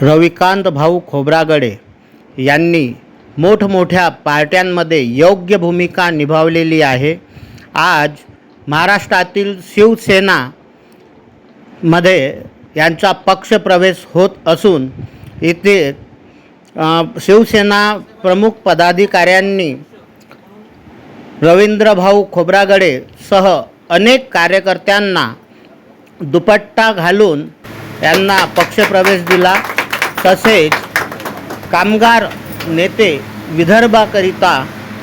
रविकांत भाऊ खोब्रागडे यांनी मोठमोठ्या पार्ट्यांमध्ये योग्य भूमिका निभावलेली आहे. आज महाराष्ट्रातील शिवसेनामध्ये यांचा पक्षप्रवेश होत असून इथे शिवसेना प्रमुख पदाधिकाऱ्यांनी रवींद्रभाऊ खोब्रागडे सह अनेक कार्यकर्त्यांना दुपट्टा घालून यांना पक्षप्रवेश दिला. तसेच कामगार नेते विदर्भाकरिता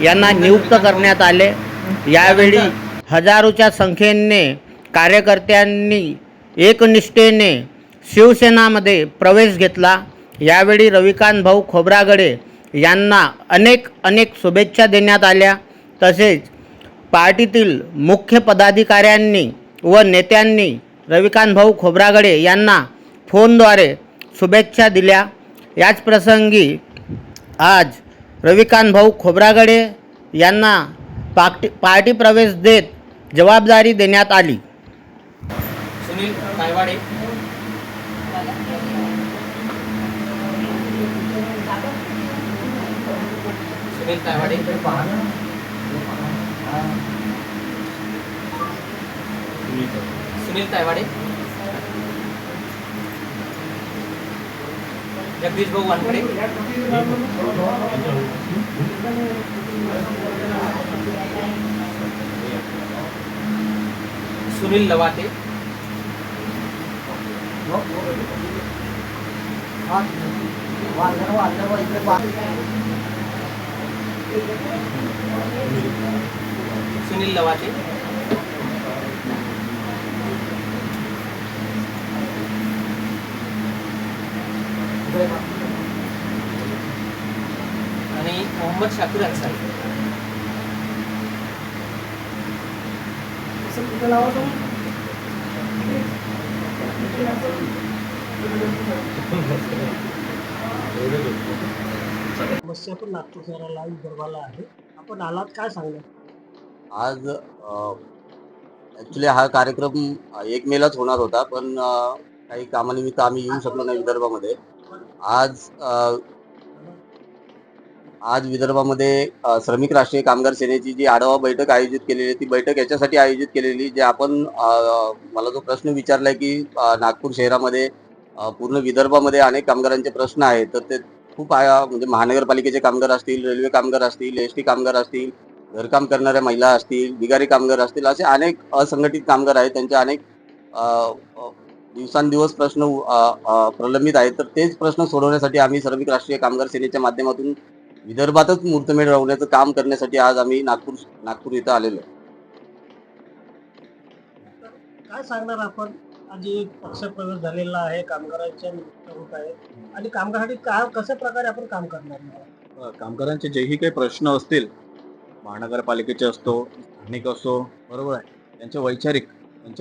यांना नियुक्त करण्यात आले. यावेळी हजारोच्या संख्येने कार्यकर्त्यांनी एकनिष्ठेने शिवसेनामध्ये प्रवेश घेतला. यावेळी रविकांत भाऊ खोब्रागडे यांना अनेक शुभेच्छा देण्यात आल्या. तसेच पार्टीतील मुख्य पदाधिकाऱ्यांनी व नेत्यांनी रविकांत भाऊ खोब्रागडे यांना फोनद्वारे शुभेच्छा दिल्या. याच प्रसंगी आज रविकांत भाऊ खोब्रागडे यांना पार्टी प्रवेश देत जबाबदारी देण्यात आली. सुनील तायवाडे, सुनील तायवाडे, सुनील तायवाडे, जगदीश भाऊ वानखडे, सुनील लवाते, सुनील लवाते, आणि मोहम्मद शाकिर अन्सारी. समस्या पण नागपूर शहराला विदर्भाला आहे. आपण आलात, काय सांगणार? आज ॲक्च्युली हा कार्यक्रम 1 मेलाच होणार होता, पण काही कामानिमित्त आम्ही येऊ शकलो नाही विदर्भामध्ये. आज विदर्भामध्ये श्रमिक राष्ट्रीय कामगार सेनेची जी आढावा बैठक आयोजित केलेली ती बैठक याच्यासाठी आयोजित केलेली जे आपण मला जो प्रश्न विचारलाय की नागपूर शहरामध्ये पूर्ण विदर्भामध्ये अनेक कामगारांचे प्रश्न आहेत, तर ते खूप म्हणजे महानगरपालिकेचे कामगार असतील, रेल्वे कामगार असतील, एसटी कामगार असतील, घरकाम करणाऱ्या महिला असतील, बिगारी कामगार असतील, असे अनेक असंघटित कामगार आहेत. त्यांचे अनेक दिवसांदिवस प्रश्न प्रलंबित आहेत. तर तेच प्रश्न सोडवण्यासाठी आम्ही श्रमिक राष्ट्रीय कामगार सेनेच्या माध्यमातून विदर्भातच मुहूर्तमेढ राहण्याचं काम करण्यासाठी आज आम्ही नागपूर इथं आलेलो. काय सांगणार आपण? आज एक पक्षप्रवेश झालेला आहे, कामगारांच्या नियुक्त्या होत आहेत आणि कामगारांसाठी कशा प्रकारे आपण काम करणार? कामगारांचे जेही काही प्रश्न असतील, महानगरपालिकेचे असतो, स्थानिक असो, बरोबर आहे, त्यांचे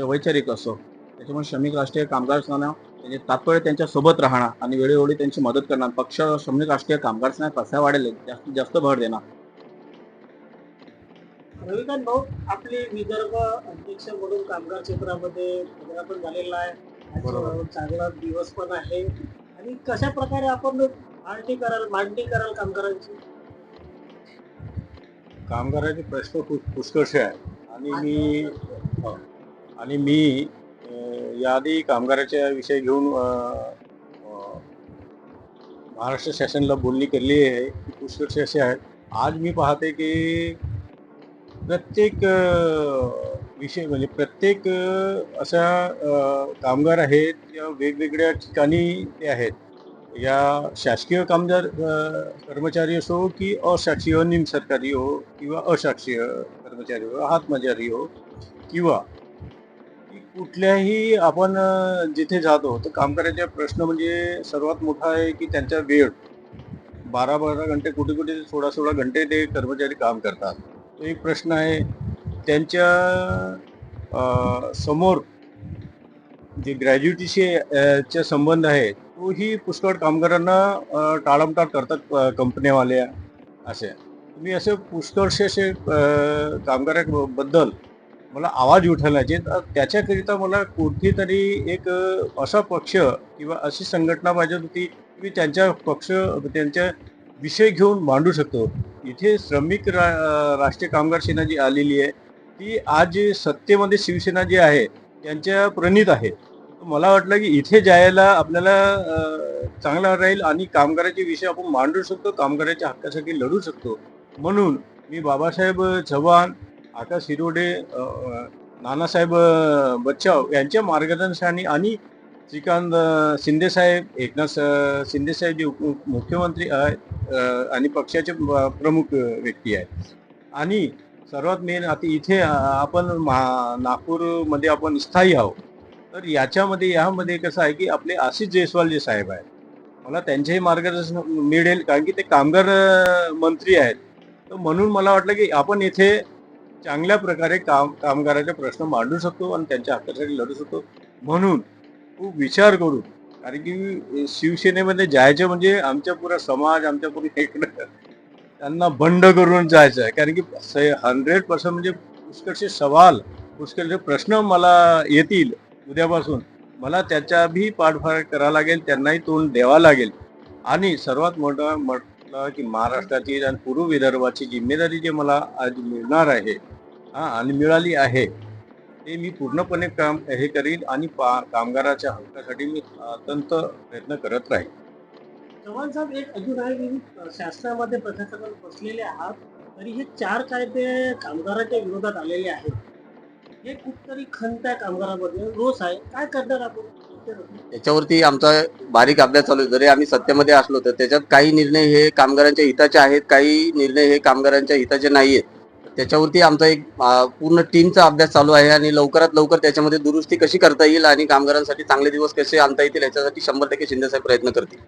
वैचारिक असो, त्याच्यामुळे श्रमिक राष्ट्रीय कामगार सेना त्यांचे तात्पर्य त्यांच्यासोबत राहणार आणि वेळोवेळी त्यांची मदत करणार. पक्ष श्रमिक राष्ट्रीय कामगार सेना कसा वाढेल जास्तीत जास्त भर देणार. रविकांत भाऊ, आपली विदर्भ अध्यक्ष म्हणून कामगार क्षेत्रामध्ये पण झालेला आहे. चांगला दिवस पण आहे आणि कशा प्रकारे आपण मांडणी कराल कामगारांची? कामगारांचे प्रश्न खूप पुष्कळसे आहे आणि मी याआधी कामगाराच्या विषय घेऊन महाराष्ट्र शासनाला बोलणी केली आहे की पुष्कळसे असे आहेत. आज मी पाहते की प्रत्येक विषय म्हणजे प्रत्येक अशा कामगार आहेत या वेगवेगळ्या ठिकाणी ते आहेत. या शासकीय कामगार कर्मचारी असो की अशासकीय निमसरकारी हो किंवा अशासकीय कर्मचारी हो, हातमजुरी हो किंवा कुठल्याही आपण जिथे जातो तर कामगारांचा प्रश्न म्हणजे सर्वात मोठा आहे की त्यांचा वेळ 12 घंटे, कुठे 16 घंटे ते कर्मचारी काम करतात. तो एक प्रश्न आहे. त्यांच्या समोर जे ग्रॅज्युएटीचे संबंध आहे तोही पुष्कळ कामगारांना टाळमटाळ करतात कंपन्यावाल्या. असे मी असे पुष्कळसे असे कामगारांबद्दल मला आवाज उठवण्याचे, त्याच्याकरिता मला कुठेतरी एक असा पक्ष किंवा अशी संघटना पाहिजे होती मी त्यांच्या त्यांच्या विषय घेऊन मांडू शकतो. इथे राष्ट्रीय कामगार सेना जी आलेली आहे ती आज सत्तेमध्ये शिवसेना जी आहे त्यांच्या प्रणित आहे. मला वाटलं की इथे जायला आपल्याला चांगला राहील आणि कामगाराचे विषय आपण मांडू शकतो, कामगाराच्या हक्कासाठी लढू शकतो. म्हणून मी बाबासाहेब चव्हाण, आकाश हिरोडे, नानासाहेब बच्चाव यांच्या मार्गदर्शनाने आणि श्रीकांत शिंदेसाहेब, एकनाथ शिंदेसाहेब जे मुख्यमंत्री आहेत आणि पक्षाचे प्रमुख व्यक्ती आहेत. आणि सर्वात मेन आता इथे आपण नागपूरमध्ये आपण स्थायी आहोत. तर यामध्ये कसं आहे की आपले आशिष जयस्वाल जे साहेब आहेत, मला त्यांचेही मार्गदर्शन मिळेल कारण की ते कामगार मंत्री आहेत. तर म्हणून मला वाटलं की आपण इथे चांगल्या प्रकारे कामगाराचे प्रश्न मांडू शकतो आणि त्यांच्या हक्कासाठी लढू शकतो. म्हणून खूप विचार करू, कारण की शिवसेनेमध्ये जायचं म्हणजे आमच्या पुरा समाज, आमच्या पुरा इकडं त्यांना बंड करून जायचं आहे. कारण की 100% म्हणजे पुष्कळचे सवाल, पुष्कळचे प्रश्न मला येतील उद्यापासून. मला त्याचा बी पाठपुरावा करावा लागेल, त्यांनाही तोंड द्यावा लागेल. आणि सर्वात मोठं म्हटलं की महाराष्ट्राची आणि पूर्व विदर्भाची जिम्मेदारी जे मला आज मिळणार आहे आणि मिळाली आहे ते मी पूर्णपणे हे करीन आणि कामगाराच्या हक्कासाठी मी अत्यंत प्रयत्न करत राहील. चव्हाण साहेब, एक अजून आहे की शासनामध्ये प्रशासनात बसलेले आहात, तरी हे 4 कायदे कामगाराच्या विरोधात आलेले आहेत. हे कुठतरी खंत आहे कामगारामध्ये, रोष आहे, काय करणार आपण? याच्यावरती आमचा बारीक अभ्यास चालू आहे. जरी आम्ही सत्तेमध्ये असलो तर त्याच्यात काही निर्णय हे कामगारांच्या हिताचे आहेत, काही निर्णय हे कामगारांच्या हिताचे नाही आहेत. त्याच्यावरती आमचा एक पूर्ण टीमचा अभ्यास चालू आहे आणि लवकरात लवकर त्याच्यामध्ये दुरुस्ती कशी करता येईल आणि कामगारांसाठी चांगले दिवस कसे आणता येतील याच्यासाठी 100% शिंदेसाहेब प्रयत्न करतील.